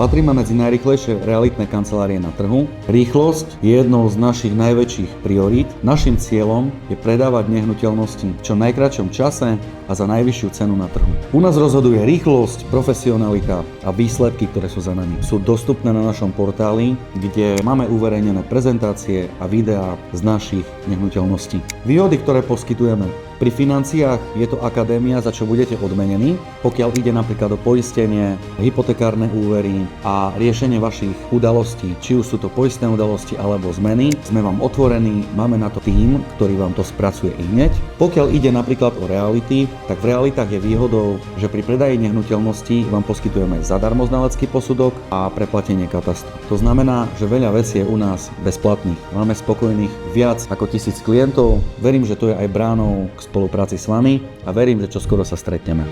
Patríme medzi najrýchlejšie realitné kancelárie na trhu. Rýchlosť je jednou z našich najväčších priorít. Naším cieľom je predávať nehnuteľnosti v čo najkratšom čase a za najvyššiu cenu na trhu. U nás rozhoduje rýchlosť, profesionalita a výsledky, ktoré sú za nami. Sú dostupné na našom portáli, kde máme uverejnené prezentácie a videá z našich nehnuteľností. Výhody, ktoré poskytujeme. Pri financiách je to akadémia, za čo budete odmenení, pokiaľ ide napríklad o poistenie, hypotekárne úvery a riešenie vašich udalostí, či už sú to poistné udalosti alebo zmeny. Sme vám otvorení, máme na to tím, ktorý vám to spracuje ihneď. Pokiaľ ide napríklad o reality, tak v realitách je výhodou, že pri predaji nehnuteľností vám poskytujeme zadarmo znalecký posudok a preplatenie katastru. To znamená, že veľa vecí je u nás bezplatných. Máme spokojných viac ako 1000 klientov. Verím, že to je aj bránou k spolupráci s vami a verím, že čoskoro sa stretneme.